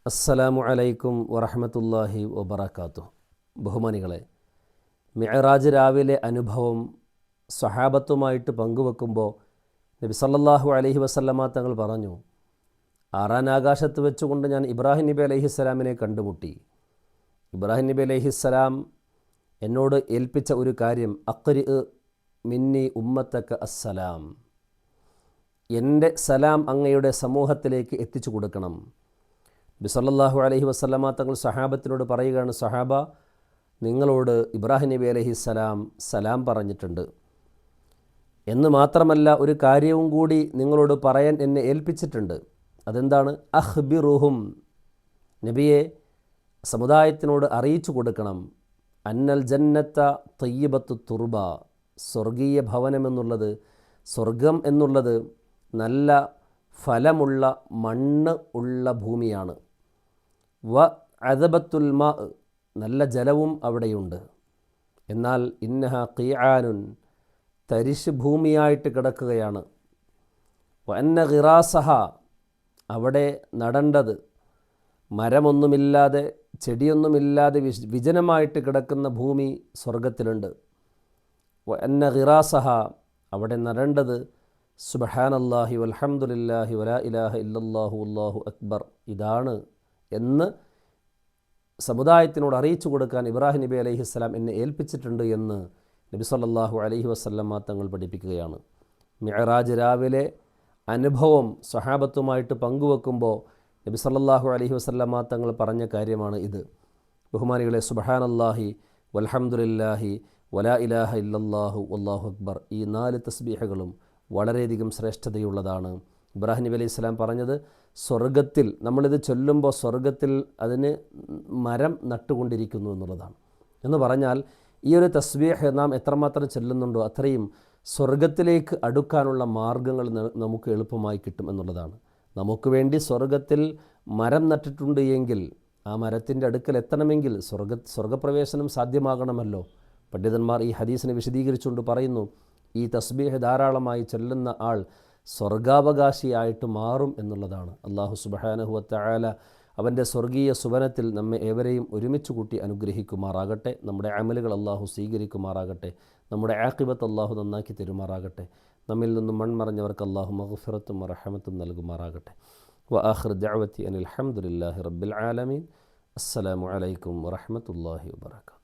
അസ്സലാമു അലൈക്കും വറഹ്മത്തുള്ളാഹി വബറകാതുഹു. ബഹുമാനികളെ, മിഅ്റാജ് രാവിലെ അനുഭവം സ്വഹാബത്തുമായിട്ട് പങ്കുവെക്കുമ്പോൾ നബി സല്ലല്ലാഹു അലൈഹി വസല്ലമ തങ്ങൾ പറഞ്ഞു, ആറാൻ ആകാശത്ത് വെച്ചുകൊണ്ട് ഞാൻ ഇബ്രാഹിം നബി അലൈഹിസ്സലാമിനെ കണ്ടുമുട്ടി. ഇബ്രാഹിം നബി അലൈഹിസ്സലാം എന്നോട് ഏൽപ്പിച്ച ഒരു കാര്യം, അഖ്രി മിന്നി ഉമ്മത്തക അസ്സലാം, എൻ്റെ സലാം അങ്ങയുടെ സമൂഹത്തിലേക്ക് എത്തിച്ചു കൊടുക്കണം. നബി സല്ലല്ലാഹു അലൈഹി വസല്ലമ തങ്ങൾ സഹാബത്തിനോട് പറയുകയാണ്, സഹാബ, നിങ്ങളോട് ഇബ്രാഹിം നബി അലൈഹിസ്സലാം സലാം പറഞ്ഞിട്ടുണ്ട് എന്ന് മാത്രമല്ല, ഒരു കാര്യവും കൂടി നിങ്ങളോട് പറയാൻ എന്നെ ഏൽപ്പിച്ചിട്ടുണ്ട്. അതെന്താണ്? അഖ്ബിറുഹും, നബിയെ സമുദായത്തിനോട് അറിയിച്ചു കൊടുക്കണം, അന്നൽ ജന്നത്ത തയ്യിബത്തു തുർബ, സ്വർഗീയ ഭവനമെന്നുള്ളത്, സ്വർഗം എന്നുള്ളത് നല്ല ഫലമുള്ള മണ്ണ് ഉള്ള ഭൂമിയാണ്. വ അദബത്തുൽ മാ, നല്ല ജലവും അവിടെയുണ്ട്. എന്നാൽ ഇന്നഹ ഖിആനുൻ, തരിശ് ഭൂമിയായിട്ട് കിടക്കുകയാണ്. വ അന്ന ഖിറാസഹ, അവിടെ നടേണ്ടത് മരമൊന്നുമില്ലാതെ ചെടിയൊന്നുമില്ലാതെ വിജനമായിട്ട് കിടക്കുന്ന ഭൂമി സ്വർഗത്തിലുണ്ട്. വ അന്ന ഖിറാസഹ, അവിടെ നടേണ്ടത് സുബ്ഹാനല്ലാഹി വൽഹംദുലില്ലാഹി വലാ ഇലാഹ ഇല്ലല്ലാഹു വല്ലാഹു അക്ബർ, ഇതാണ് എന്ന് സമുദായത്തിനോട് അറിയിച്ചു കൊടുക്കാൻ ഇബ്രാഹിം നബി അലൈഹിസ്സലാം എന്നെ ഏൽപ്പിച്ചിട്ടുണ്ട് എന്ന് നബി സല്ലല്ലാഹു അലൈഹി വസല്ലമ തങ്ങൾ പഠിപ്പിക്കുകയാണ്. മിഅ്റാജ് രാവിലെ അനുഭവം സ്വഹാബത്തുമായിട്ട് പങ്കുവെക്കുമ്പോൾ നബി സല്ലല്ലാഹു അലൈഹി വസല്ലമ തങ്ങൾ പറഞ്ഞ കാര്യമാണ് ഇത്. ബഹുമാനികളെ, സുബ്ഹാനല്ലാഹി വൽഹംദുലില്ലാഹി വലാ ഇലാഹ ഇല്ലല്ലാഹു വല്ലാഹു അക്ബർ, ഈ 4 തസ്ബീഹുകളും വളരെയധികം ശ്രേഷ്ഠതയുള്ളതാണ്. ഇബ്രാഹിം നബി അലൈഹി സ്വലാം പറഞ്ഞത്, സ്വർഗത്തിൽ നമ്മളിത് ചൊല്ലുമ്പോൾ സ്വർഗത്തിൽ അതിന് മരം നട്ടുകൊണ്ടിരിക്കുന്നു എന്നുള്ളതാണ്. എന്ന് പറഞ്ഞാൽ ഈ ഒരു തസ്ബീഹ് നാം എത്രമാത്രം ചൊല്ലുന്നുണ്ടോ അത്രയും സ്വർഗത്തിലേക്ക് അടുക്കാനുള്ള മാർഗ്ഗങ്ങൾ നമുക്ക് എളുപ്പമായി കിട്ടും എന്നുള്ളതാണ്. നമുക്ക് വേണ്ടി സ്വർഗത്തിൽ മരം നട്ടിട്ടുണ്ട് എങ്കിൽ ആ മരത്തിൻ്റെ അടുക്കൽ എത്തണമെങ്കിൽ സ്വർഗപ്രവേശനം സാധ്യമാകണമല്ലോ. പണ്ഡിതന്മാർ ഈ ഹദീസിനെ വിശദീകരിച്ചുകൊണ്ട് പറയുന്നു, ഈ തസ്ബീഹ് ധാരാളമായി ചൊല്ലുന്ന ആൾ സ്വർഗാവകാശിയായിട്ട് മാറും എന്നുള്ളതാണ്. അല്ലാഹു സുബ്ഹാനഹു വതആല അവൻ്റെ സ്വർഗീയ സുബനത്തിൽ നമ്മെ ഏവരെയും ഒരുമിച്ച് കൂട്ടി അനുഗ്രഹിക്കുമാറാകട്ടെ. നമ്മുടെ അമലുകൾ അല്ലാഹു സ്വീകരിക്കുമാറാകട്ടെ. നമ്മുടെ ആഖിബത്ത് അല്ലാഹു നന്നാക്കി തരുമാറാകട്ടെ. നമ്മിൽ നിന്നും മൺമറഞ്ഞവർക്ക് അല്ലാഹു മഗ്ഫിറത്തും റഹ്മത്തും നൽകുമാറാകട്ടെ. വ ആഖിറു ദഅവതി അനിൽ ഹംദുലില്ലാഹി റബ്ബിൽ ആലമീൻ. അസ്സലാമു അലൈക്കും വറഹ്മത്തുള്ളാഹി വബറകാതുഹു.